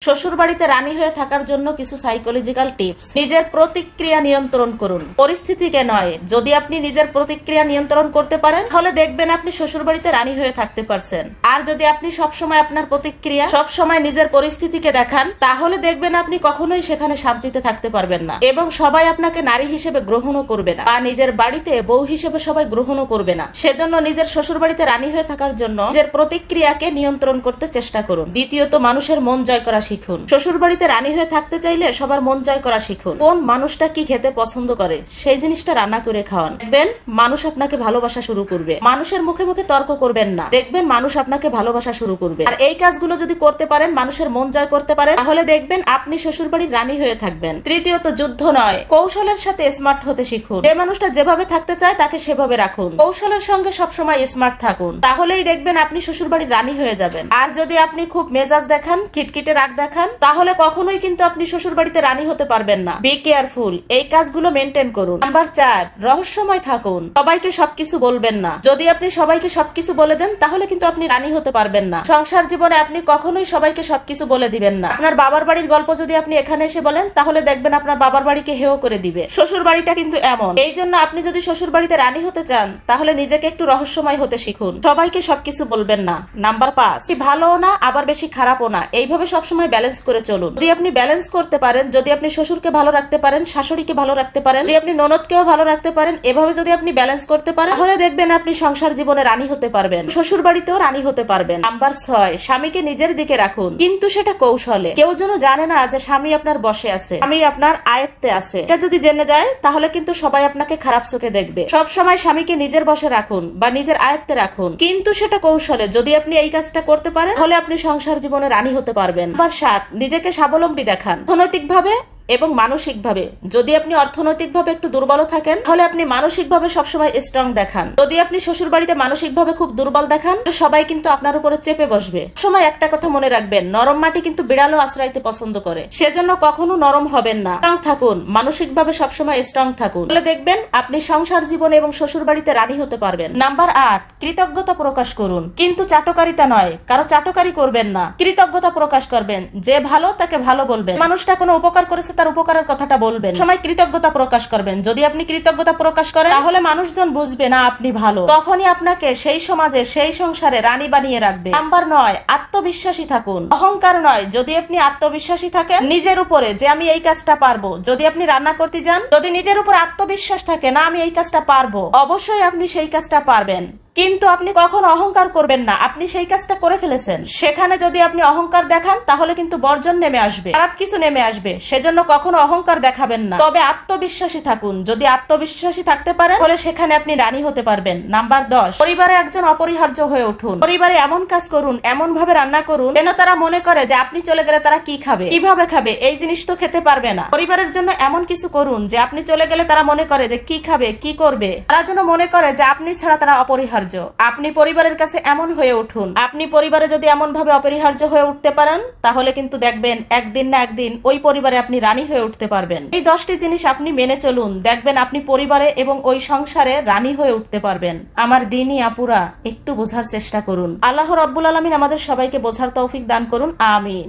শ্বশুর বাড়িতে রানী হয়ে থাকার জন্য কিছু সাইকোলজিক্যাল টিপস। নিজের প্রতিক্রিয়া নিয়ন্ত্রণ করুন, পরিস্থিতিকে নয়। যদি আপনি নিজের প্রতিক্রিয়া নিয়ন্ত্রণ করতে পারেন তাহলে দেখবেন আপনি শ্বশুর বাড়িতে রানী হয়ে থাকতে পারছেন। আর যদি আপনি সবসময় আপনার প্রতিক্রিয়া সবসময় নিজের পরিস্থিতিকে দেখান তাহলে দেখবেন আপনি কখনোই সেখানে শান্তিতে থাকতে পারবেন না এবং সবাই আপনাকে নারী হিসেবে গ্রহণও করবে না, বা নিজের বাড়িতে বউ হিসেবে সবাই গ্রহণও করবে না। সেজন্য নিজের শ্বশুর বাড়িতে রানী হয়ে থাকার জন্য নিজের প্রতিক্রিয়াকে নিয়ন্ত্রণ করতে চেষ্টা করুন। দ্বিতীয়ত, মানুষের মন জয় করা শিখুন। শ্বশুর বাড়িতে রানী হয়ে থাকতে চাইলে সবার মন জয় করা শিখুন। কোন মানুষটা কি খেতে পছন্দ করে সেই জিনিসটা রান্না করে খাওয়ান। দেখবেন মানুষ আপনাকে ভালোবাসা শুরু করবে। মানুষের মুখে মুখে তর্ক করবেন না, দেখবেন মানুষ আপনাকে ভালোবাসা শুরু করবে। আর এই কাজগুলো যদি করতে পারেন, মানুষের মন জয় করতে পারেন, তাহলে দেখবেন আপনি শ্বশুর বাড়ির রানী হয়ে থাকবেন। তৃতীয়ত, যুদ্ধ নয়, কৌশলের সাথে স্মার্ট হতে শিখুন। যে মানুষটা যেভাবে থাকতে চায় তাকে সেভাবে রাখুন, কৌশলের সঙ্গে সবসময় স্মার্ট থাকুন, তাহলেই দেখবেন আপনি শ্বশুর বাড়ির রানী হয়ে যাবেন। আর যদি আপনি খুব মেজাজ দেখান, খিটখিটে রাগ দেখান, তাহলে কখনোই কিন্তু আপনি শ্বশুর বাড়িতে রানী হতে পারবেন না। বি কেয়ারফুল, এই কাজগুলো মেনটেন করুন। নাম্বার 4, রহস্যময় থাকুন। সবাইকে সবকিছু বলবেন না। যদি আপনি সবাইকে সবকিছু বলে দেন তাহলে কিন্তু আপনি রানী হতে পারবেন না। সংসার জীবনে আপনি কখনোই সবাইকে সবকিছু বলে দিবেন না। আপনার বাবার বাড়ির গল্প যদি আপনি এখানে এসে বলেন তাহলে দেখবেন আপনার বাবার বাড়িকে হেয় করে দিবে। শ্বশুর বাড়িটা কিন্তু এমন। এই জন্য আপনি যদি শ্বশুর বাড়িতে রানী হতে চান তাহলে নিজেকে একটু রহস্যময় হতে শিখুন। সবাইকে সবকিছু বলবেন না। নাম্বার 5, ভালো না আবার বেশি খারাপও না, এইভাবে সবসময় ব্যালেন্স করে চলুন। যদি আপনি ব্যালেন্স করতে পারেন, যদি আপনি শ্বশুরকে ভালো রাখতে পারেন, শাশুড়িকে ভালো রাখতে পারেন, যদি আপনি ননদকেও ভালো রাখতে পারেন, এভাবে যদি আপনি ব্যালেন্স করতে পারেন তাহলে দেখবেন আপনি সংসার জীবনে রানী হতে পারবেন, শ্বশুর বাড়িতেও রানী হতে পারবেন। নাম্বার 6, স্বামীকে নিজের দিকে রাখুন, কিন্তু সেটা কৌশলে। কেউ যেন জানে না যে স্বামী আপনার বসে আছে, স্বামী আপনার আয়ত্তে আছে। এটা যদি জেনে যায় তাহলে কিন্তু সবাই আপনাকে খারাপ চোখে দেখবে। সব সময় স্বামীকে নিজের বসে রাখুন বা নিজের আয়ত্তে রাখুন, কিন্তু সেটা কৌশলে। যদি আপনি এই কাজটা করতে পারেন তাহলে আপনি সংসার জীবনে রানী হতে পারবেন। নাম্বার 7, নিজেকে স্বাবলম্বী দেখান, অর্থনৈতিকভাবে এবং মানসিকভাবে। যদি আপনি অর্থনৈতিকভাবে একটু দুর্বল থাকেন তাহলে আপনি মানসিকভাবে সবসময় স্ট্রং দেখান। যদি আপনি শ্বশুর বাড়িতে মানসিকভাবে খুব দুর্বল দেখান সবাই কিন্তু আপনার উপরে চেপে বসবে। সময় একটা কথা মনে রাখবেন, নরম মাটি কিন্তু বিড়ালও আশ্রয়তে পছন্দ করে। সেজন্য কখনো নরম হবেন না, স্ট্রং থাকুন, মানসিকভাবে সবসময় স্ট্রং থাকুন, তাহলে দেখবেন আপনি সংসার জীবনে এবং শ্বশুর বাড়িতে রানী হতে পারবেন। নাম্বার 8, কৃতজ্ঞতা প্রকাশ করুন, কিন্তু চাটকারিতা নয়। কারো চাটকারি করবেন না, কৃতজ্ঞতা প্রকাশ করবেন। যে ভালো তাকে ভালো বলবেন, মানুষটা কোনো উপকার করেছে তার উপকারের কথাটা বলবেন, সময় কৃতজ্ঞতা প্রকাশ করবেন। যদি আপনি কৃতজ্ঞতা প্রকাশ করেন তাহলে মানুষজন বুঝবে না আপনি ভালো, তখনই আপনাকে সেই সমাজে সেই সংসারে রানী বানিয়ে রাখবে। নাম্বার 9, আত্মবিশ্বাসী থাকুন, অহংকার নয়। যদি আপনি আত্মবিশ্বাসী থাকেন নিজের উপরে যে আমি এই কাজটা পারবো, যদি আপনি রান্না করতে যান, যদি নিজের উপর আত্মবিশ্বাস থাকে না আমি এই কাজটা পারবো, অবশ্যই আপনি সেই কাজটা পারবেন। কিন্তু আপনি কখনো অহংকার করবেন না। আপনি সেই কাজটা করে ফেলেছেন, সেখানে যদি আপনি অহংকার দেখান তাহলে কিন্তু বর্জন নেমে আসবে, খারাপ কিছু নেমে আসবে। সেজন্য কখনো অহংকার দেখাবেন না, তবে আত্মবিশ্বাসী থাকুন। যদি আত্মবিশ্বাসী থাকতে পারেন তাহলে সেখানে আপনি রানী হতে পারবেন। নাম্বার 10, পরিবারে একজন অপরিহার্য হয়ে উঠুন। পরিবারে এমন কাজ করুন, এমন ভাবে রান্না করুন যেন তারা মনে করে যে আপনি চলে গেলে তারা কি খাবে, কিভাবে খাবে, এই জিনিস তো খেতে পারবে না। পরিবারের জন্য এমন কিছু করুন যে আপনি চলে গেলে তারা মনে করে যে কি খাবে, কি করবে, তারা যেন মনে করে যে আপনি ছাড়া তারা অপরিহার্য। আপনি পরিবারের কাছে এমন হয়ে উঠুন। আপনি পরিবারে যদি এমন ভাবে অপরিহার্য হয়ে উঠতে পারেন তাহলে কিন্তু দেখবেন একদিন না একদিন ওই পরিবারে আপনি রানী হয়ে উঠতে পারবেন। এই 10টি জিনিস আপনি মেনে চলুন, দেখবেন আপনি পরিবারে এবং ওই সংসারে রানী হয়ে উঠতে পারবেন। আমার দিনই আপুরা একটু বোঝার চেষ্টা করুন। আল্লাহ রাব্বুল আলামিন আমাদের সবাইকে বোঝার তৌফিক দান করুন, আমিন।